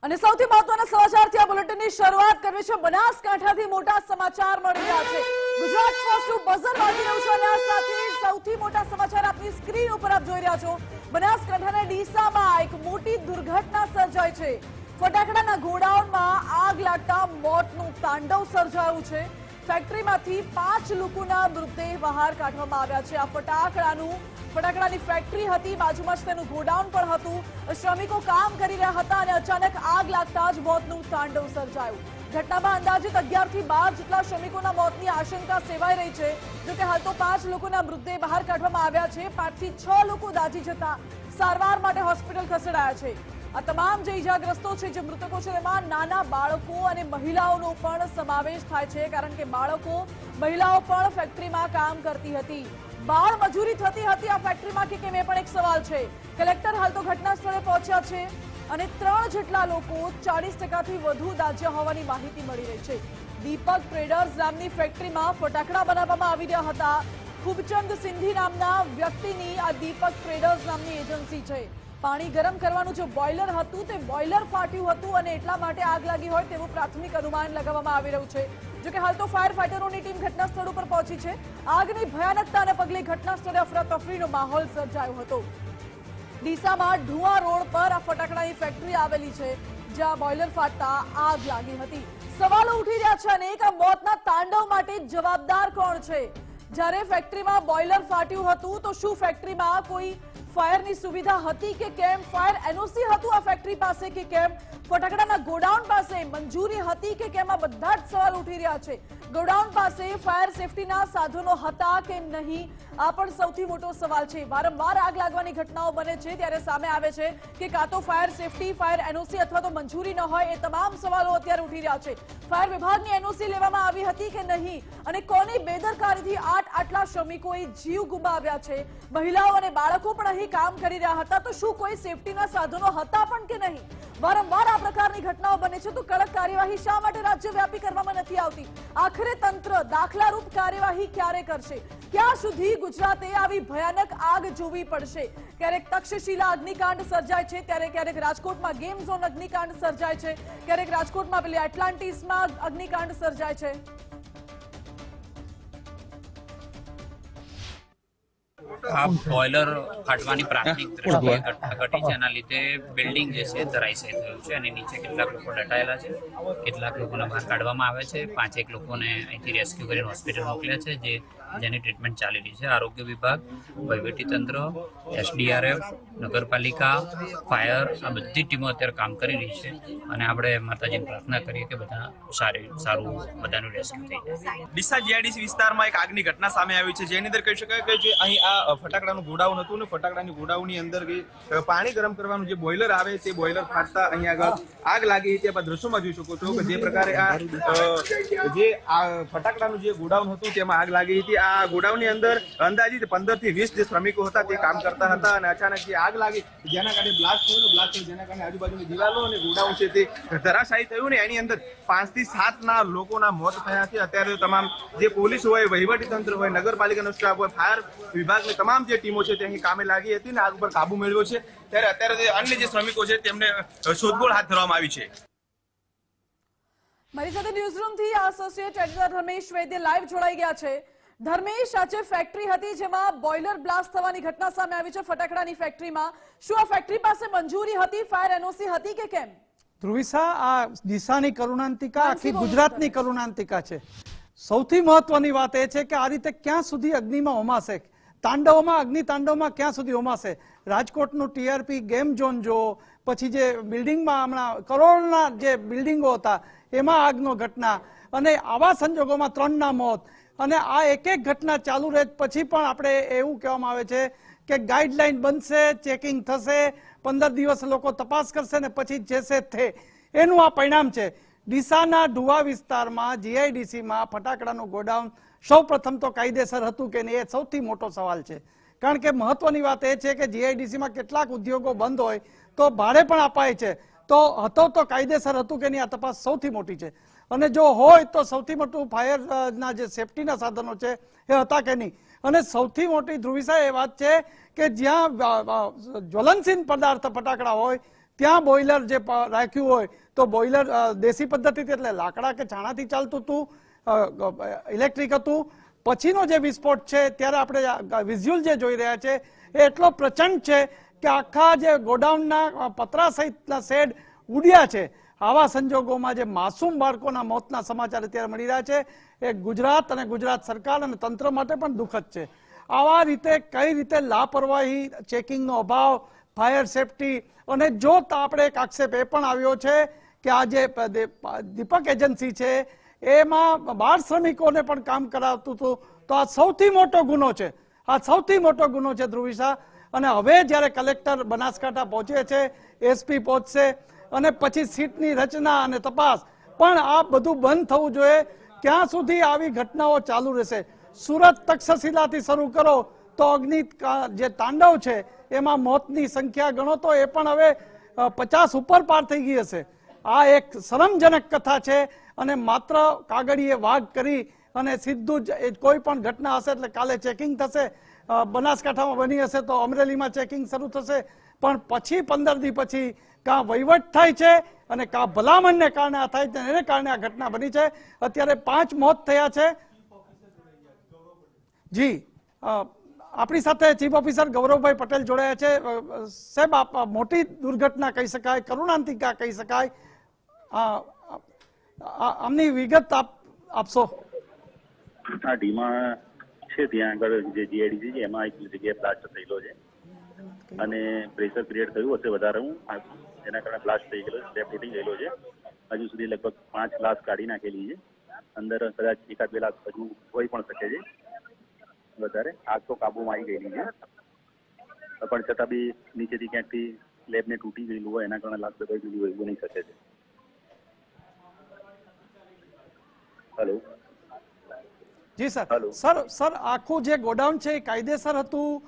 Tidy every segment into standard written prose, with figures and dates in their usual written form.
અને સૌથી મહત્વના સમાચારથી આ બુલેટિનની શરૂઆત કરવી છે। બનાસકાંઠાથી મોટા સમાચાર મળી રહ્યા છે। ગુજરાત ફર્સ્ટનું બઝર વાગી રહ્યું છે અને આ સાથે સૌથી મોટા સમાચાર આપની સ્ક્રીન ઉપર આપ જોઈ રહ્યા છો। બનાસકાંઠાના ડીસામાં એક મોટી દુર્ઘટના સર્જાઈ છે। ફટાકડાના ગોડાઉનમાં આગ લાગતા મોતનું તાંડવ સર્જાયું છે। ફેક્ટરીમાંથી 5 લોકોના મૃતદેહ બહાર કાઢવામાં આવ્યા છે। આ ફટાકડાની ફેક્ટરી હતી, બાજુમાં જ તેનું ગોડાઉન પણ હતું। શ્રમિકો કામ કરી રહ્યા હતા અને અચાનક આગ લાગતા જ મોતનું તાંડવ સર્જાયું। ઘટનામાં અંદાજિત 11 થી 12 જેટલા શ્રમિકોના મોતની આશંકા સેવાઈ રહી છે। જોકે હાલ તો 5 લોકોના મૃતદેહ બહાર કાઢવામાં આવ્યા છે। 5 થી 6 લોકો દાઝી જતા સારવાર માટે હોસ્પિટલ ખસેડાયા છે। આ તમામ જે ઇજાગ્રસ્તો છે, જે મૃતકો છે, તેમાં નાના બાળકો અને મહિલાઓનો પણ સમાવેશ થાય છે, કારણ કે બાળકો મહિલાઓ પણ ફેક્ટરીમાં કામ કરતી હતી। બાળ મજૂરી થતી હતી આ ફેક્ટરીમાં કે કેમ, એ પણ એક સવાલ છે। કલેક્ટર હાલ તો ઘટના સ્થળે પહોંચ્યા છે અને 3 જેટલા લોકો 40% વધુ દાઝ્યા હોવાની માહિતી મળી રહી છે। દીપક ટ્રેડર્સ નામની ફેક્ટરીમાં ફટાકડા બનાવવામાં આવી રહ્યા હતા। ખૂબચંદ સિંધી નામના વ્યક્તિની આ દીપક ટ્રેડર્સ નામની એજન્સી છે। પાણી ગરમ કરવાનું જે બોઇલર હતું તે બોઇલર ફાટ્યું હતું અને એટલા માટે આગ લાગી હોય તેવું પ્રાથમિક અનુમાન લગાવવામાં આવી રહ્યું છે। જોકે હાલ તો ફાયર ફાઈટરોની ટીમ ઘટના સ્થળ ઉપર પહોંચી છે। આગની ભયાનકતાને પગલે ઘટના સ્થળે અફરાતફરીનો માહોલ સર્જાયો હતો। ડીસામાં ઢુવા રોડ પર આ ફટાકડાની ફેક્ટરી આવેલી છે, જ્યાં બોઇલર ફાટતા આગ લાગી હતી। સવાલો ઉઠી રહ્યા છે અને એક મોતના તાંડવ માટે જવાબદાર કોણ છે? જ્યારે ફેક્ટરીમાં બોઇલર ફાટ્યું હતું તો શું ફેક્ટરીમાં કોઈ ફાયરની સુવિધા હતી કે કેમ? ફાયર એનઓસી હતું આ ફેક્ટરી પાસે કે કેમ? ફટાકડાના ગોડાઉન પાસે મંજૂરી હતી કે કેમ? આ બધા જ સવાલ ઉઠી રહ્યા છે। ગોડાઉન પાસે ફાયર સેફટીના સાધનો હતા કે નહીં, આ પણ સૌથી મોટો સવાલ છે। વારંવાર આગ લાગવાની ઘટનાઓ બને છે ત્યારે સામે આવે છે કે કાં તો ફાયર સેફટી, ફાયર એનઓસી અથવા તો મંજૂરી ન હોય। એ તમામ સવાલો અત્યારે ઉઠી રહ્યા છે। ફાયર વિભાગની એનઓસી લેવામાં આવી હતી કે નહીં અને કોની બેદરકારીથી આટલા શ્રમિકોએ જીવ ગુમાવ્યા છે? મહિલાઓ અને બાળકો પણ અહીં કામ કરી રહ્યા હતા, તો શું કોઈ સેફટીના સાધનો હતા પણ કે નહીં? વારંવાર આ પ્રકારની ઘટનાઓ બને છે તો કડક કાર્યવાહી શા માટે રાજ્યવ્યાપી કરવામાં નથી આવતી? આખરે તંત્ર દાખલારૂપ કાર્યવાહી ક્યારે કરશે? ક્યાં સુધી ગુજરાતે આવી ભયાનક આગ જોવી પડશે? ક્યારેક તક્ષશિલા અગ્નિકાંડ સર્જાય છે, ત્યારે ક્યારેક રાજકોટમાં ગેમ ઝોન અગ્નિકાંડ સર્જાય છે, ક્યારેક રાજકોટમાં પેલી એટલાન્ટિસમાં અગ્નિકાંડ સર્જાય છે। આ બોઇલર ફાટવાની પ્રાથમિક દ્રષ્ટિએ ઘટના ઘટી છે। એના લીધે બિલ્ડિંગ જે છે ધરાશયી થયું છે અને નીચે કેટલાક લોકો દટાયેલા છે, કેટલાક લોકોને બહાર કાઢવામાં આવે છે। 5 લોકોને અહીંથી રેસ્ક્યુ કરીને હોસ્પિટલ મોકલ્યા છે, જેની ટ્રીટમેન્ટ ચાલી રહી છે। આરોગ્ય વિભાગ, વહીવટીતંત્ર, SDRF, નગરપાલિકા, ફાયર, આ બધી ટીમો અત્યારે કામ કરી રહી છે અને આપણે માતાજીને પ્રાર્થના કરીએ કે બધા સારું બધાનું રેસ્ક્યુ થઈ જાય। ડીસા જીઆઈડીસી વિસ્તારમાં એક આગની ઘટના સામે આવી છે, જેની અંદર કહી શકાય કે જે અહીં આ ફટાકડાનું ગોડાઉન હતું ને ફટાકડાની ગોડાઉનની અંદર પાણી ગરમ કરવાનું જે બોઇલર આવે તે બોઇલર ફાટતા અહીં આગળ આગ લાગી હતી। આપણે દ્રશ્યોમાં જોઈ શકો છો કે જે પ્રકારે આ ફટાકડાનું જે ગોડાઉન હતું તેમાં આગ લાગી હતી। આ ગોડાઉનની અંદર અંદાજિત 15 થી 20 જે શ્રમિકો હતા તે કામ કરતા હતા અને અચાનક જે આગ લાગી જેના કારણે બ્લાસ્ટ થયો, જેના કારણે આજુબાજુની દિવાલો અને ગોડાઉન છે તે ધરાશાયી થયું ને એની અંદર 5 થી 7 લોકોના મોત થયા છે। અત્યારે તમામ જે પોલીસ હોય, વહીવટીતંત્ર હોય, નગરપાલિકાનો સ્ટાફ હોય, ફાયર વિભાગની તમામ જે ટીમો છે તે અહીં કામે લાગી હતી અને આગ ઉપર કાબુ મેળવ્યો છે। ત્યારે અત્યારે અન્ય જે શ્રમિકો છે તેમને શોધખોળ હાથ ધરવામાં આવી છે। મારી સાથે ન્યૂઝરૂમથી એસોસિએટ એડિટર ધર્મેશ વૈદ્ય લાઈવ જોડાઈ ગયા છે। ધર્મેશ, આજે ફેક્ટરી હતી જેમાં બોઇલર બ્લાસ્ટ થવાની ઘટના સામે આવી છે ફટાકડાની ફેક્ટરીમાં, શું આ ફેક્ટરી પાસે મંજૂરી હતી, ફાયર એનઓસી હતી કે કેમ? ધ્રુવિસા, આ ડીસાની કરુણાંતિકા આખી ગુજરાતની કરુણાંતિકા છે। સૌથી મહત્વની વાત એ છે કે આ રીતે ક્યાં સુધી અગ્નિમાં હોમાશે, તાંડવમાં, અગ્નિ તાંડવમાં ક્યાં સુધી હોમાશે? રાજકોટનું TRP ગેમ ઝોન જો, પછી જે બિલ્ડિંગમાં હમણાં કરોડના જે બિલ્ડિંગો હતા એમાં આગનો ઘટના, અને આવા સંજોગોમાં 3ના મોત, અને આ એક ઘટના ચાલુ રહે પછી પણ આપણે એવું કહેવામાં આવે છે કે ગાઈડલાઈન બનશે, ચેકિંગ થશે, 15 દિવસ લોકો તપાસ કરશે ને પછી જેસે થે, એનું આ પરિણામ છે। ડીસાના ઢુવા વિસ્તારમાં જીઆઈડીસીમાં ફટાકડાનું ગોડાઉન સૌ પ્રથમ તો કાયદેસર હતું કે નહીં, એ સૌથી મોટો સવાલ છે। કારણ કે મહત્વની વાત એ છે કે જીઆઈડીસીમાં કેટલાક ઉદ્યોગો બંધ હોય તો ભાડે પણ અપાય છે, તો હતો તો કાયદેસર હતું કે નહીં, આ તપાસ સૌથી મોટી છે। અને જો હોય તો સૌથી મોટું ફાયરના જે સેફટીના સાધનો છે એ હતા કે નહીં। અને સૌથી મોટી ધ્રુવિસા એ વાત છે કે જ્યાં જ્વલનશીલ પદાર્થ ફટાકડા હોય ત્યાં બોઇલર જે રાખ્યું હોય તો બોઇલર દેશી પદ્ધતિથી એટલે લાકડા કે છાણાથી ચાલતું હતું, ઇલેક્ટ્રિક હતું. પછીનો જે વિસ્ફોટ છે ત્યારે આપણે વિઝ્યુઅલ જે જોઈ રહ્યા છે એ એટલો પ્રચંડ છે કે આખા જે ગોડાઉનના પતરા સહિતના શેડ ઉડ્યા છે. આવા સંજોગોમાં જે માસૂમ બાળકોના મોતના સમાચાર અત્યારે મળી રહ્યા છે એ ગુજરાત અને ગુજરાત સરકાર અને તંત્ર માટે પણ દુઃખદ છે. આવા રીતે કઈ રીતે લાપરવાહી, ચેકિંગનો અભાવ, ફાયર સેફટી, અને જો આપણે એક આક્ષેપ એ પણ આવ્યો છે કે આ જે દીપક એજન્સી છે એમાં બાળ શ્રમિકોને પણ કામ કરાવતું હતું, તો આ સૌથી મોટો ગુનો છે. આ સૌથી મોટો ગુનો છે ધ્રુવિશા. અને હવે જ્યારે કલેક્ટર બનાસકાંઠા પહોંચે છે, એસપી પહોંચશે અને પછી સીટની રચના અને તપાસ, પણ આ બધું બંધ થવું જોઈએ. ક્યાં સુધી આવી ઘટનાઓ ચાલુ રહેશે? સુરત તક્ષશિલાથી શરૂ કરો તો અગ્નિ જે તાંડવ છે એમાં મોતની સંખ્યા ગણો તો એ પણ હવે 50 ઉપર પાર થઈ ગઈ હશે. આ એક શરમજનક કથા છે અને માત્ર કાગળીએ વાઘ કરી અને સીધું જ કોઈ પણ ઘટના હશે એટલે કાલે ચેકિંગ થશે. બનાસકાંઠામાં બની હશે તો અમરેલીમાં ચેકિંગ શરૂ થશે, પણ પછી 15 દી પછી કાં વહીવટ થાય છે અને કાં ભલામણને કારણે આ થાય છે, એને કારણે આ ઘટના બની છે. અત્યારે 5 મોત થયા છે. જી, આપણી સાથે ચીફ ઓફિસર ગૌરવભાઈ પટેલ જોડાયા છે. સાહેબ, આપ મોટી દુર્ઘટના કહી શકાય, કરુણાંતિકા કહી શકાય, આમની વિગત આપ આપશો. આ ડીમાં છે ત્યાં આગળ જે જીઆઈડીસી છે એમાં એક જગ્યાએ બ્લાસ્ટ થયેલો છે અને પ્રેશર ક્રિએટ થયું હશે વધારે, જેના કારણે બ્લાસ્ટ થઈ ગયેલો છે, સ્લેબ તૂટી ગયેલો છે. હજુ સુધી લગભગ 5 લાશ કાઢી નાખેલી છે. અંદર કદાચ 1-2 લાખ હજુ હોઈ પણ શકે છે વધારે. આગ તો કાબુમાં આવી ગયેલી છે, પણ છતાં બી નીચેથી ક્યાંકથી સ્લેબને તૂટી ગયેલું હોય એના કારણે લાશ દબાઈ ગયેલી હોય એવું બની શકે છે. હેલો. જી સર. સર, આખું જે ગોડાઉન છે એ કાયદેસર હતું?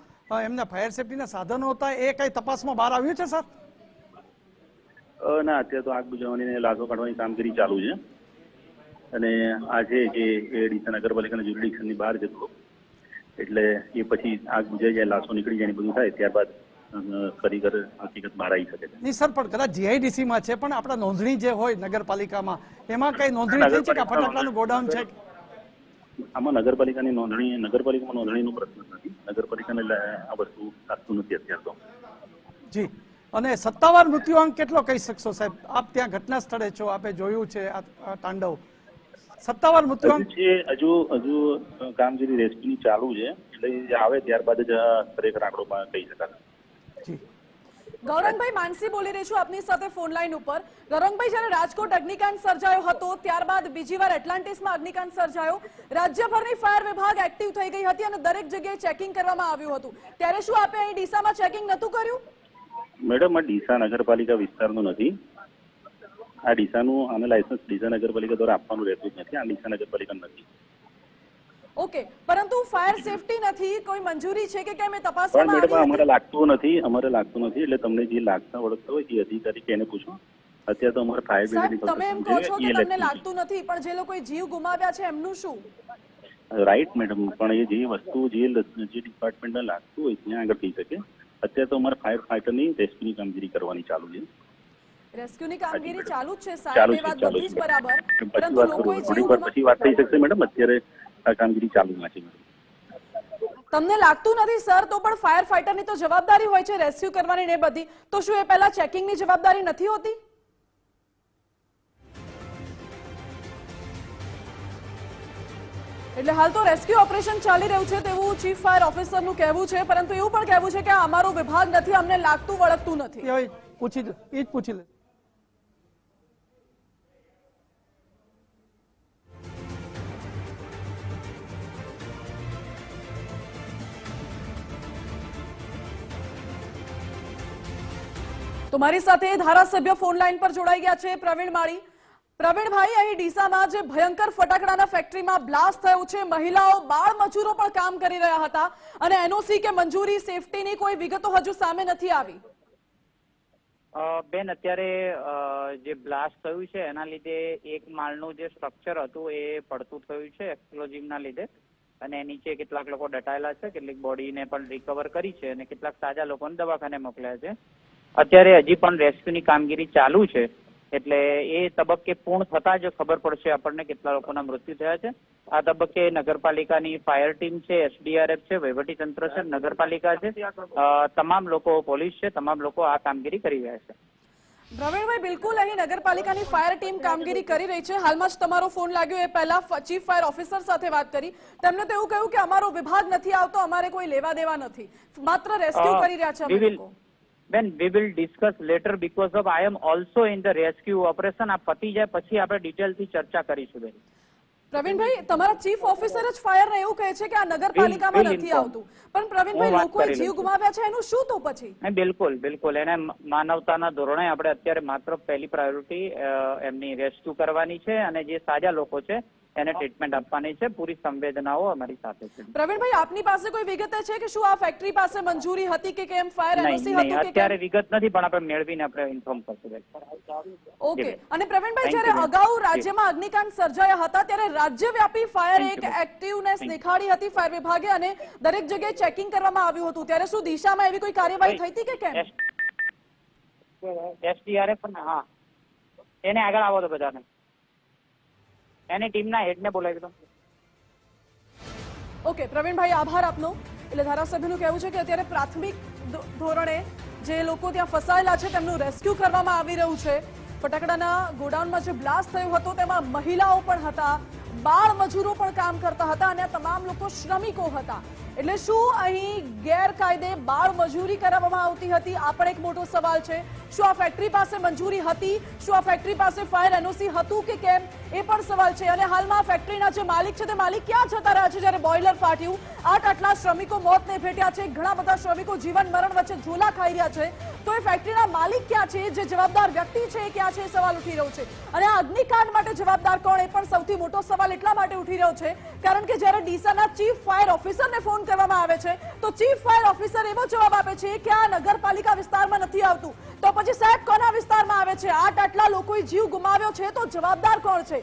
એમના ફાયર સેફટીના સાધનો હતા એ કઈ તપાસમાં બહાર આવ્યું છે સર? ના, અત્યારે તો આગ બુઝાવવાની લાશો કાઢવાની કામગીરી ચાલુ છે અને આ છે કે ડીસા નગરપાલિકાના જ્યુરિડિક્શનની બહાર જતો, એટલે એ પછી આગ બુઝાઈ જાય, લાશો નીકળી જાય, બધું થાય ત્યારબાદ ખરેખર હકીકત બહાર આવી શકે છે. નહીં સર, પણ કદાચ જીઆઈડીસીમાં છે, પણ આપણા નોંધણી જે હોય નગરપાલિકામાં એમાં કઈ નોંધણી થઈ છે કે ફટાકડાનું ગોડાઉન છે? આમાં નગરપાલિકામાં નોંધણીનો પ્રશ્ન નથી. નગરપાલિકાને આ વસ્તુ લાગતું નથી અત્યારે તો. જી, અને સત્તાવાર મૃત્યુઆંક કેટલો કહી શકશો સાહેબ? આપ ત્યાં ઘટના સ્થળે છો, આપે જોયું છે આ તાંડવ. સત્તાવાર મૃત્યુઆંક હજુ કામગીરી રેસ્ક્યુની ચાલુ છે, એટલે આવે ત્યારબાદ જ ખરેખર આંકડો કહી શકાય. જી, ગૌરંગભાઈ માનસી બોલી રહી છું આપની સાથે ફોન લાઈન ઉપર. ગૌરંગભાઈ, જ્યારે રાજકોટ અગ્નિકાંડ સર્જાયો હતો ત્યારબાદ બીજી વાર એટલાન્ટિસમાં અગ્નિકાંડ સર્જાયો, રાજ્યભરની ફાયર વિભાગ એક્ટિવ થઈ ગઈ હતી અને દરેક જગ્યાએ ચેકિંગ કરવામાં આવ્યું હતું, ત્યારે શું આપે અહીં ડીસામાં ચેકિંગ નતું કર્યું? મેડમ, આ ડીસા નગરપાલિકા વિસ્તારનું નથી. આ ડીસાનું આને લાયસન્સ ડીસા નગરપાલિકા દ્વારા આપવાનું રહેતું જ નથી. આ ડીસા નગરપાલિકા નથી. ઓકે, પરંતુ ફાયર સેફટી નથી, કોઈ મંજૂરી છે કે કેમ એ પણ તપાસવામાં મેડમ આવી? અમારે લાગતું નથી, એટલે તમને જે લાગતા વળગતા હોય એ અધિકારી કે એને પૂછો. અત્યારે તો અમારે ફાયર સાહેબ, બ્રિગેડ તમે એમ કહો છો કે તમને લાગતું નથી, પણ જે લોકોએ જીવ ગુમાવ્યા છે એમનું શું? રાઈટ મેડમ, પણ એ જે વસ્તુ જે ડિપાર્ટમેન્ટને લાગતું હોય ત્યાં આગળ થઈ શકે. અત્યારે તો અમારે ફાયર ફાઈટરની રેસ્ક્યુની કામગીરી કરવાની ચાલુ છે. રેસ્ક્યુની કામગીરી ચાલુ જ છે સાહેબ, એ વાત બધી જ બરાબર, પરંતુ લોકોએ જીવ પછી વાત થઈ શકશે મેડમ. અત્યારે આ કામગીરી ચાલુમાં છે. તમને લાગતું નથી સર, તો પણ ફાયર ફાઈટરની તો જવાબદારી હોય છે રેસ્ક્યુ કરવાની ને બધી, તો શું એ પહેલા ચેકિંગની જવાબદારી નથી હોતી? એટલે હાલ તો રેસ્ક્યુ ઓપરેશન ચાલી રહ્યું છે તેવું ચીફ ફાયર ઓફિસરનું કહેવું છે, પરંતુ એવું પણ કહેવું છે કે આ અમારો વિભાગ નથી, અમને લાગતું વળગતું નથી. પૂછી લે. તો મારી સાથે ધારાસભ્ય ફોન લાઈન પર જોડાઈ ગયા છે પ્રવીણ માળી. પ્રવીણભાઈ, અહીં ડીસામાં જે ભયંકર ફટાકડાના ફેક્ટરીમાં બ્લાસ્ટ થયું છે, મહિલાઓ, બાળ મજૂરો પણ કામ કરી રહ્યા હતા અને એનઓસી કે મંજૂરી, સેફટીની કોઈ વિગતો હજુ સામે નથી આવી. બેન, અત્યારે જે બ્લાસ્ટ થયું છે એના લીધે એક માળનું જે સ્ટ્રક્ચર હતું એ પડતું થયું છે એક્સપ્લોઝિવના લીધે, અને નીચે કેટલાક લોકો દટાયેલા છે, કેટલીક બોડીને પણ રિકવર કરી છે અને કેટલાક તાજા લોકોને દવાખાને મોકલ્યા છે. અત્યારે હજી પણ રેસ્ક્યુની કામગીરી ચાલુ છે, એટલે એ તબક્કે પૂર્ણ થતા જ ખબર પડશે આપણને કેટલા લોકોના મૃત્યુ થયા છે. આ તબક્કે નગરપાલિકાની ફાયર ટીમ છે, SDRF છે, વહીવટીતંત્ર છે, નગરપાલિકા છે, તમામ લોકો, પોલીસ છે, તમામ લોકો આ કામગીરી કરી રહ્યા છે. પ્રવીણભાઈ, બિલકુલ અહીં નગરપાલિકાની ફાયર ટીમ કામગીરી કરી રહી છે. હાલમાં જ તમારો ફોન લાગ્યો એ પહેલા ચીફ ફાયર ઓફિસર સાથે વાત કરી. તેમને તો એવું કહ્યું કે અમારો વિભાગ નથી આવતો, અમારે કોઈ લેવા દેવા નથી, માત્ર રેસ્ક્યુ કરી રહ્યા છે અમે લોકો. બેન, we will discuss later because of I am also in the rescue operation. આ પતી જાય પછી આપણે ડિટેલથી ચર્ચા કરીશું બેન. પ્રવીણભાઈ, તમારા ચીફ ઓફિસર જ ફાયર ને એવું કહે છે કે આ નગરપાલિકામાં નથી આવતું, પણ પ્રવીણભાઈ લોકોએ જીવ ગુમાવ્યા છે એનું શું તો પછી? બિલકુલ એને માનવતાના ધોરણે આપણે અત્યારે માત્ર પહેલી પ્રાયોરિટી એમની રેસ્ક્યુ કરવાની છે અને જે સાજા લોકો છે એને ટ્રીટમેન્ટ આપવાની છે. પૂરી સંવેદનાઓ અમારી સાથે છે. પ્રવીણભાઈ, આપની પાસે કોઈ વિગત છે કે શું આ ફેક્ટરી પાસે મંજૂરી હતી કે કેમ, ફાયર એનઓસી હતું કે અત્યારે વિગત નથી, પણ આપણે મેળવીને આપણે ઇન્ફોર્મ કરશું. ઓકે. અને પ્રવીણભાઈ, જ્યારે અગાઉ રાજ્યમાં અગ્નિકાંડ સર્જાયા હતા ત્યારે રાજ્યવ્યાપી ફાયર એક એક્ટિવનેસ દેખાડી હતી ફાયર વિભાગે અને દરેક જગ્યાએ ચેકિંગ કરવામાં આવ્યું હતું, ત્યારે શું દિશામાં એવી કોઈ કાર્યવાહી થઈ હતી કે કેમ? SDRF, હા, એને આગળ આવો તો બધાને, એની ટીમના હેડને બોલાવી દો. ઓકે પ્રવીણભાઈ, આભાર આપનો. એટલે ધારાસભ્યનું કહેવું છે કે અત્યારે પ્રાથમિક ધોરણે જે લોકો ત્યાં ફસાયેલા છે તેમનું રેસ્ક્યુ કરવામાં આવી રહ્યું છે. ફટાકડાના ગોડાઉનમાં જે બ્લાસ્ટ થયો હતો તેમાં મહિલાઓ પણ હતા, બાળ મજૂરો પણ કામ કરતા હતા અને આ તમામ લોકો શ્રમિકો હતા. એટલે શું અહીં ગેરકાયદે બાળ મજૂરી કરાવવામાં આવતી હતી? આ પણ એક મોટો સવાલ છે. શું આ ફેક્ટરી પાસે મંજૂરી હતી? શું આ ફેક્ટરી પાસે ફાયર એનઓસી હતું કે કેમ? એ પણ સવાલ છે. અને હાલમાં ફેક્ટરીના જે માલિક છે તે માલિક ક્યાં જતા રહ્યા છે જ્યારે બોઇલર ફાટ્યું? આટલા શ્રમિકો મોતને ભેટ્યા છે, ઘણા બધા શ્રમિકો જીવન મરણ વચ્ચે ઝોલા ખાઈ રહ્યા છે, તો એ ફેક્ટરીના માલિક ક્યાં છે? જે જવાબદાર વ્યક્તિ છે એ ક્યાં છે? એ સવાલ ઉઠી રહ્યો છે. અને આ અગ્નિકાંડ માટે જવાબદાર કોણ? એ પણ સૌથી મોટો સવાલ એટલા માટે ઉઠી રહ્યો છે કારણ કે જ્યારે ડીસાના ચીફ ફાયર ઓફિસરને ફોન કરવામાં આવે છે તો ચીફ ફાયર ઓફિસર એવો જવાબ આપે છે કે આ નગરપાલિકા વિસ્તારમાં નથી આવતું. તો પછી સાહેબ કોના વિસ્તારમાં આવે છે? આટલા લોકોએ જીવ ગુમાવ્યો છે તો જવાબદાર કોણ છે?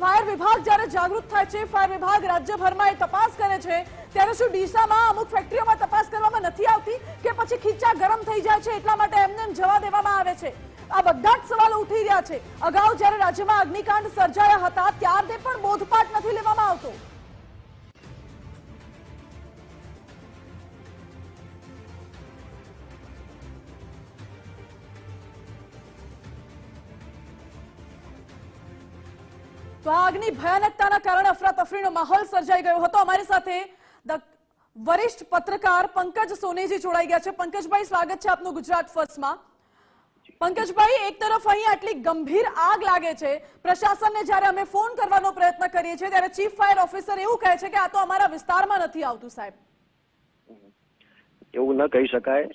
ફાયર વિભાગ જ્યારે જાગૃત થાય છે, ફાયર વિભાગ રાજ્યભરમાં એ તપાસ કરે છે, ત્યારે શું ડીસામાં અમુક ફેક્ટરીઓમાં તપાસ કરવામાં નથી આવતી કે પછી ખીચા ગરમ થઈ જાય છે એટલા માટે એમને જવા દેવામાં આવે છે? આ બધા જ સવાલો ઉઠી રહ્યા છે. અગાઉ જ્યારે રાજ્યમાં અગ્નિકાંડ સર્જાયા હતા ત્યારે પણ બોધપાઠ નથી લેવામાં આવતો. તો આ આગની ભયાનકતાના કારણે અફરાતફરીનો માહોલ સર્જાઈ ગયો હતો. અમારી સાથે વરિષ્ઠ પત્રકાર પંકજ સોનેજી જોડાઈ ગયા છે. પંકજભાઈ, સ્વાગત છે આપનું ગુજરાત ફર્સ્ટમાં. પંકજભાઈ, એક તરફ અહીં આટલી ગંભીર આગ લાગે છે, પ્રશાસનને જ્યારે અમે ફોન કરવાનો પ્રયત્ન કરીએ છીએ ત્યારે ચીફ ફાયર ઓફિસર એવું કહે છે કે આ તો અમારા વિસ્તારમાં નથી આવતું. સાહેબ, એવું ન કહી શકાય,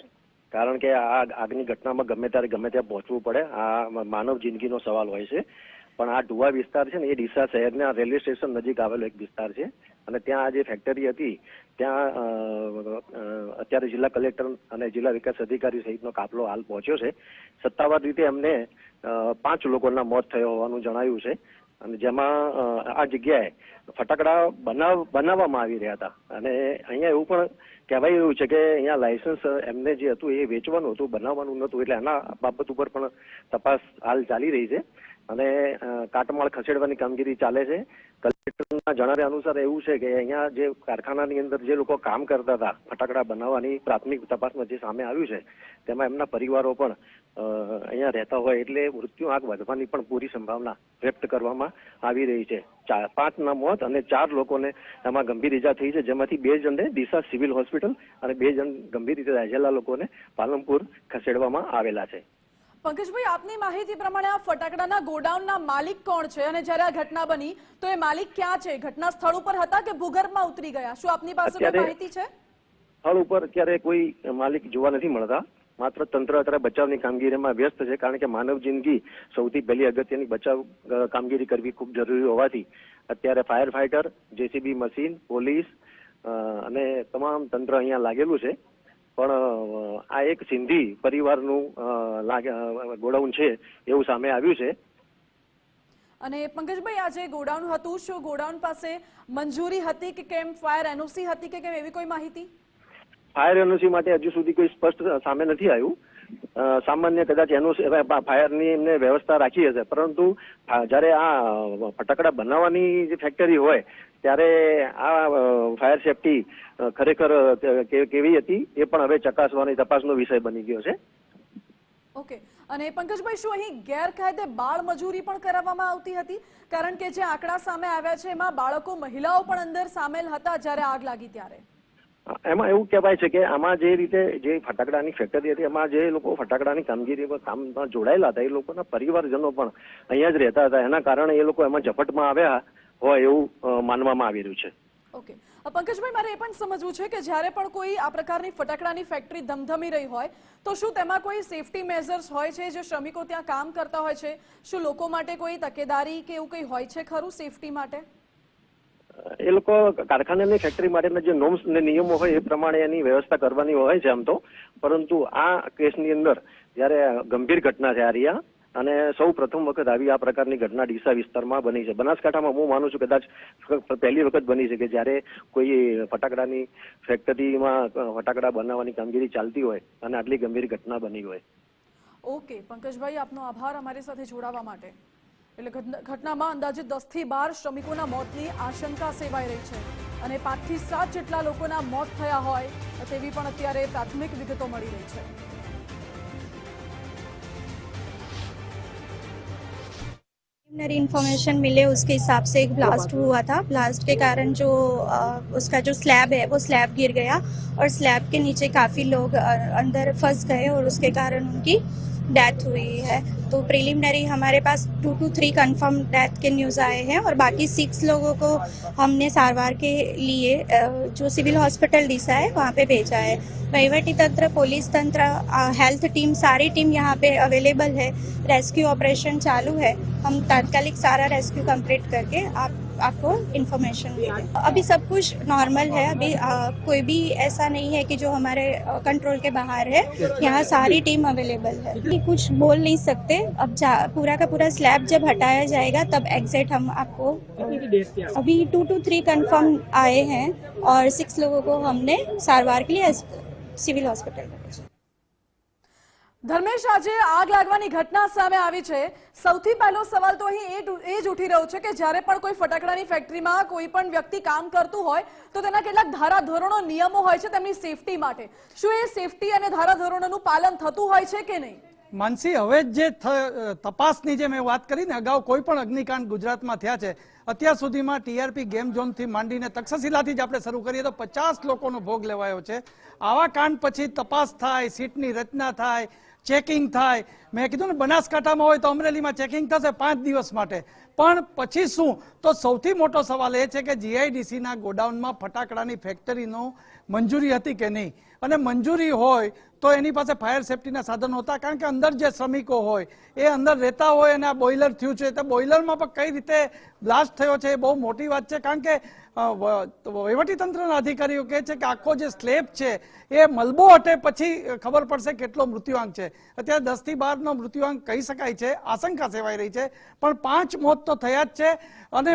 કારણ કે આ આગની ઘટનામાં ગમે ત્યાં પહોંચવું પડે. આ માનવ જિંદગીનો સવાલ હોય છે. પણ આ ઢુવા વિસ્તાર છે ને એ ડીસા શહેરના રેલવે સ્ટેશન નજીક આવેલો એક વિસ્તાર છે અને ત્યાં આ જે ફેક્ટરી હતી ત્યાં અત્યારે જિલ્લા કલેક્ટર અને જિલ્લા વિકાસ અધિકારી સહિતનો કાફલો હાલ પહોંચ્યો છે. સત્તાવાર રીતે અમને 5 લોકોના મોત થયો હોવાનું જણાવ્યું છે અને જેમાં આ જગ્યાએ ફટાકડા બનાવવામાં આવી રહ્યા હતા. અને અહીંયા એવું પણ કહેવાય રહ્યું છે કે અહીંયા લાયસન્સ એમને જે હતું એ વેચવાનું હતું, બનાવવાનું નહોતું. એટલે આના બાબત ઉપર પણ તપાસ હાલ ચાલી રહી છે અને કાટમાળ ખસેડવાની કામગીરી ચાલે છે. કલેક્ટરના જણાવ્યા અનુસાર એવું છે કે અહીંયા જે કારખાનાની અંદર જે લોકો કામ કરતા હતા ફટાકડા બનાવવાની પ્રાથમિક તપાસમાં જે સામે આવ્યું છે તેમાં એમના પરિવારો પણ અહીંયા રહેતા હોય એટલે મૃત્યુ આંક વધવાની પણ પૂરી સંભાવના વ્યક્ત કરવામાં આવી રહી છે. 5ના મોત અને 4 લોકોને એમાં ગંભીર ઈજા થઈ છે, જેમાંથી 2 જણને ડીસા સિવિલ હોસ્પિટલ અને 2 જણ ગંભીર રીતે દાઝેલા લોકોને પાલનપુર ખસેડવામાં આવેલા છે. પંકજભાઈ, આપની માહિતી પ્રમાણે આ ફટાકડાના ગોડાઉનના માલિક કોણ છે અને જ્યારે આ ઘટના બની તો એ માલિક ક્યાં છે? ઘટના સ્થળ ઉપર હતા કે ભૂગર્ભમાં ઉતરી ગયા? શું આપની પાસે કોઈ માહિતી છે? સ્થળ ઉપર અત્યારે કોઈ માલિક જોવા નથી મળતા. માત્ર તંત્ર અત્યારે બચાવની કામગીરીમાં વ્યસ્ત છે, કારણ કે માનવ જિંદગી સૌથી પહેલી અગત્યની બચાવ કામગીરી કરવી ખૂબ જરૂરી હોવાથી અત્યારે fire fighter, JCB machine, police અને તમામ તંત્ર અહીંયા લાગેલું છે. પણ આ એક સિંધી પરિવારનું ગોડાઉન છે એવું સામે આવ્યું છે. અને પંકજભાઈ, આ જે ગોડાઉન હતું, શું ગોડાઉન પાસે મંજૂરી હતી કે કેમ? ફાયર એનઓસી હતી કે કેમ? એવી કોઈ માહિતી? ફાયર એનઓસી માટે હજુ સુધી કોઈ સ્પષ્ટ સામે નથી આવ્યું, સામાન્ય કદાચ એનું ફાયરની એમને વ્યવસ્થા રાખી હશે, પરંતુ જ્યારે આ ફટાકડા બનાવવાની જે ફેક્ટરી હોય ત્યારે આ ફાયર સેફટી ખરેખર કેવી હતી એ પણ હવે ચકાસવાની તપાસનો વિષય બની ગયો છે. ઓકે, અને પંકજભાઈ, શું અહીં ગેરકાયદે બાળ મજૂરી પણ કરાવવામાં આવતી હતી? કારણ કે જે આંકડા સામે આવ્યા છે એમાં બાળકો, મહિલાઓ પણ અંદર સામેલ હતા જ્યારે આગ લાગી ત્યારે. એમાં એવું કહેવાય છે કે આમાં જે રીતે જે ફટાકડાની ફેક્ટરી હતી એમાં જે લોકો ફટાકડાની કામગીરીમાં કામમાં જોડાયેલા હતા એ લોકોના પરિવારજનો પણ અહીંયા જ રહેતા હતા. એના કારણે એ લોકો એમાં ઝપટમાં આવ્યા હોય એવું માનવામાં આવી રહ્યું છે. ઓકે, પંકજભાઈ, મારે એ પણ સમજવું છે કે જ્યારે પણ કોઈ આ પ્રકારની ફટાકડાની ફેક્ટરી ધમધમી રહી હોય તો શું તેમાં કોઈ સેફટી મેઝર્સ હોય છે? જે શ્રમિકો ત્યાં કામ કરતા હોય છે, શું લોકો માટે કોઈ તકેદારી કે એવું કંઈ હોય છે ખરું સેફટી માટે? એ લોકો કારખાનાની ફેક્ટરી માટેના જે નોર્મ્સ અને નિયમો હોય એ પ્રમાણે એની વ્યવસ્થા કરવાની હોય છે આમ તો, પરંતુ આ કેસની અંદર જ્યારે ગંભીર ઘટના છે આ રહ્યા અને સૌ પ્રથમ વખત આવી આ પ્રકારની ઘટના ડીસા વિસ્તારમાં બની છે. બનાસકાંઠામાં હું માનું છું કદાચ પહેલી વખત બની છે કે જ્યારે કોઈ ફટાકડાની ફેક્ટરીમાં ફટાકડા બનાવવાની કામગીરી ચાલતી હોય અને આટલી ગંભીર ઘટના બની હોય. ઓકે પંકજભાઈ, આપનો આભાર અમારી સાથે જોડાવા માટે. એટલે ઘટનામાં અંદાજે 10 થી 12 શ્રમિકોના મોતની આશંકા સેવાઈ રહી છે અને 5 થી 7 જેટલા લોકોના મોત થયા હોય તેવી પણ અત્યારે પ્રાથમિક વિગતો મળી રહી છે. इन्फॉर्मेशन मिले उसके हिसाब से एक ब्लास्ट हुआ था. ब्लास्ट के कारण जो उसका जो स्लैब है वो स्लैब गिर गया और स्लैब के नीचे काफ़ी लोग अंदर फंस गए और उसके कारण उनकी डेथ हुई है. तो प्रिलिमिनरी हमारे पास 2 to 3 कंफर्म डेथ के न्यूज़ आए हैं और बाकी 6 लोगों को हमने सारवार के लिए जो सिविल हॉस्पिटल डीसा है वहाँ पे भेजा है. वहीवटी तंत्र, पुलिस तंत्र, हेल्थ टीम, सारी टीम यहाँ पे अवेलेबल है. रेस्क्यू ऑपरेशन चालू है. हम तात्कालिक सारा रेस्क्यू कंप्लीट करके आपको इन्फॉर्मेशन देंगे. अभी सब कुछ नॉर्मल है. अभी कोई भी ऐसा नहीं है कि जो हमारे कंट्रोल के बाहर है. यहाँ सारी टीम अवेलेबल है. कुछ बोल नहीं सकते. अब पूरा का पूरा स्लैब जब हटाया जाएगा तब एग्जैक्ट हम आपको, अभी 2 to 3 कंफर्म आए हैं और 6 लोगों को हमने सारवार के लिए सिविल हॉस्पिटल में भेजा. ધર્મેશ, આજે આગ લાગવાની ઘટના સામે આવી છે. સૌથી પહેલો સવાલ તો અહીં એ જ ઉઠી રહ્યો છે કે જ્યારે પણ કોઈ ફટાકડાની ફેક્ટરીમાં કોઈ પણ વ્યક્તિ કામ કરતું હોય તો તેના કેટલાક ધારાધોરણો, નિયમો હોય છે તેમની સેફટી માટે. શું એ સેફટી અને ધારાધોરણોનું પાલન થતું હોય છે કે નહીં? માનસી, હવે જે તપાસની જે મેં વાત કરી ને, અગાઉ કોઈ પણ અગ્નિકાંડ ગુજરાતમાં થયા છે અત્યાર સુધીમાં ટીઆરપી ગેમ ઝોનથી માંડીને તક્ષશિલાથી જ આપણે શરૂ કરીએ તો 50 લોકોનો ભોગ લેવાયો છે. આવા કાંડ પછી તપાસ થાય, સીટની રચના થાય, ચેકિંગ થાય. મેં કીધું ને, બનાસકાંઠામાં હોય તો અમરેલીમાં ચેકિંગ થશે 5 દિવસ માટે, પણ પછી શું? તો સૌથી મોટો સવાલ એ છે કે જીઆઈડીસીના ગોડાઉનમાં ફટાકડાની ફેક્ટરીનો મંજૂરી હતી કે નહીં, અને મંજૂરી હોય તો એની પાસે ફાયર સેફટીના સાધનો હતા. કારણ કે અંદર જે શ્રમિકો હોય એ અંદર રહેતા હોય અને આ બોઇલર થયું છે તો બોઇલરમાં પણ કઈ રીતે બ્લાસ્ટ થયો છે એ બહુ મોટી વાત છે. કારણ કે વહીવટીતંત્રના અધિકારીઓ કહે છે કે આખો જે સ્લેબ છે એ મલબો હટે પછી ખબર પડશે કેટલો મૃત્યુઆંક છે. અત્યારે 10 થી 12નો મૃત્યુઆંક કહી શકાય છે, આશંકા સેવાઈ રહી છે, પણ 5 મોત તો થયા જ છે. અને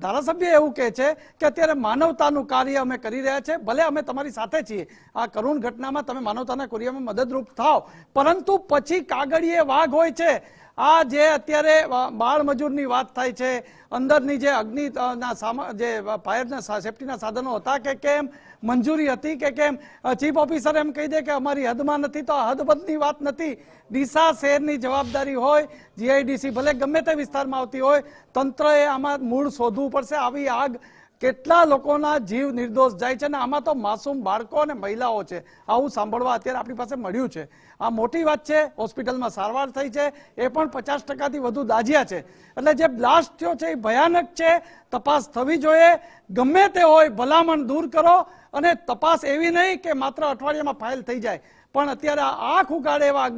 ધારાસભ્ય એવું કહે છે કે અત્યારે માનવતાનું કાર્ય અમે કરી રહ્યા છે. ભલે અમે તમારી સાથે છીએ, આ કરુણ ઘટનામાં તમે માનવતાના કાર્યમાં મદદરૂપ થાવ, પરંતુ પછી કાગળીએ વાઘ હોય છે. આ જે અત્યારે બાળ મજૂરની વાત થાય છે, અંદરની જે અગ્નિના જે ફાયરના સેફટીના સાધનો હતા કે કેમ, મંજૂરી હતી કે કેમ, ચીફ ઓફિસર એમ કહી દે કે અમારી હદમાં નથી, તો આ હદબદની વાત નથી. ડીસા શહેરની જવાબદારી હોય. જીઆઈડીસી ભલે ગમે તે વિસ્તારમાં આવતી હોય, તંત્રએ આમાં મૂળ શોધવું પડશે. આવી આગ કેટલા લોકોના જીવ નિર્દોષ જાય છે, અને આમાં તો માસૂમ બાળકો અને મહિલાઓ છે. આવું સાંભળવા અત્યારે આપણી પાસે મળ્યું છે. આ મોટી વાત છે. હોસ્પિટલમાં સારવાર થઈ છે, એ પણ 50%થી વધુ દાઝ્યા છે. એટલે જે બ્લાસ્ટ થયો છે એ ભયાનક છે. તપાસ થવી જોઈએ. ગમે તે હોય, ભલામણ દૂર કરો, અને તપાસ એવી નહીં કે માત્ર અઠવાડિયામાં ફાઇલ થઈ જાય, પણ અત્યારે આંખ ઉગાડે એવા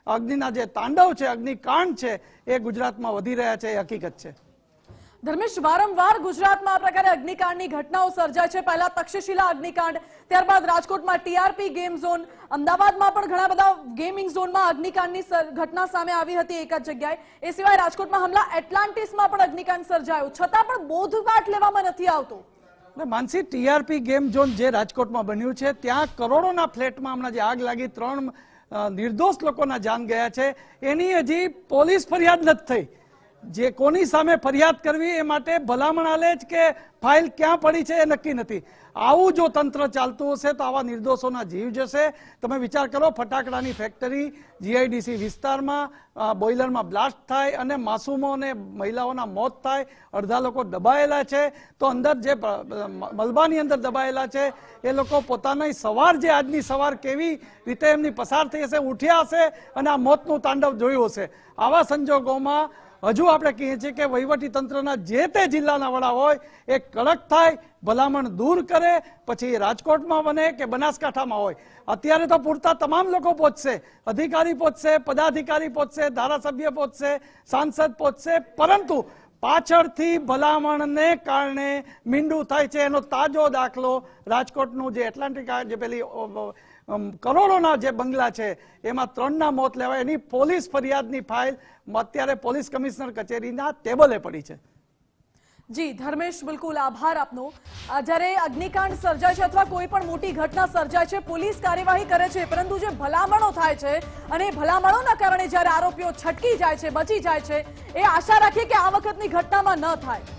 અગ્નિના જે તાંડવ છે, અગ્નિકાંડ છે, એ ગુજરાતમાં વધી રહ્યા છે. એ હકીકત છે. ધર્મેશ, વારંવાર ગુજરાતમાં આ પ્રકારે અગ્નિકાંડની ઘટનાઓ સર્જાય છે. પહેલા તક્ષશિલા અગ્નિકાંડ, ત્યારબાદ રાજકોટમાં ટીઆરપી ગેમ ઝોન, અમદાવાદમાં પણ ઘણા બધા ગેમિંગ ઝોનમાં અગ્નિકાંડની ઘટના સામે આવી હતી એક જ જગ્યાએ. એ સિવાય રાજકોટમાં હમલા એટલાન્ટિસમાં પણ અગ્નિકાંડ સર્જાયો, છતાં પણ બોધપાઠ લેવામાં નથી આવતો. માનસી, ટીઆરપી ગેમ ઝોન જે રાજકોટમાં બન્યું છે ત્યાં કરોડોના ફ્લેટમાં હમણાં જે આગ લાગી, 3 નિર્દોષ લોકોના જાન ગયા છે એની હજી પોલીસ ફરિયાદ નથી થઈ. જે કોની સામે ફરિયાદ કરવી એ માટે ભલામણ આલે જ કે ફાઇલ ક્યાં પડી છે એ નક્કી નથી. આવું જો તંત્ર ચાલતું હશે તો આવા નિર્દોષોના જીવ જશે. તમે વિચાર કરો, ફટાકડાની ફેક્ટરી જીઆઈડીસી વિસ્તારમાં બોઇલરમાં બ્લાસ્ટ થાય અને માસૂમો અને મહિલાઓના મોત થાય, અડધા લોકો દબાયેલા છે, તો અંદર જે મલબાની અંદર દબાયેલા છે એ લોકો પોતાની સવાર, જે આજની સવાર કેવી રીતે એમની પસાર થઈ હશે, ઉઠ્યા હશે અને આ મોતનું તાંડવ જોયું હશે. આવા સંજોગોમાં હજુ આપણે કહીએ છીએ કે વહીવટી તંત્રના જે તે જિલ્લાના વડા હોય એ કડક થાય, ભલામણ દૂર કરે, પછી રાજકોટમાં બને કે બનાસકાંઠામાં હોય. અત્યારે તો પૂરતા તમામ લોકો પહોંચશે, અધિકારી પહોંચશે, પદાધિકારી પહોંચશે, ધારાસભ્ય પહોંચશે, સાંસદ પહોંચશે, પરંતુ પાછળથી ભલામણને કારણે મીંડું થાય છે. એનો તાજો દાખલો રાજકોટનું જે એટલાન્ટિક, જે પેલી કરોડોના જે બંગલા છે એમાં 3ના મોત લેવાય, એની પોલીસ ફરિયાદની ફાઇલ અત્યારે પોલીસ કમિશનર કચેરીના ટેબલે પડી છે. જી ધર્મેશ, બિલકુલ આભાર આપનો. જ્યારે અગ્નિકાંડ સર્જાય છે અથવા કોઈ પણ મોટી ઘટના સર્જાય છે, પોલીસ કાર્યવાહી કરે છે, પરંતુ જે ભલામણો થાય છે અને ભલામણોના કારણે જ્યારે આરોપીઓ છટકી જાય છે, બચી જાય છે, એ આશા રાખીએ કે આ વખતની ઘટનામાં ન થાય.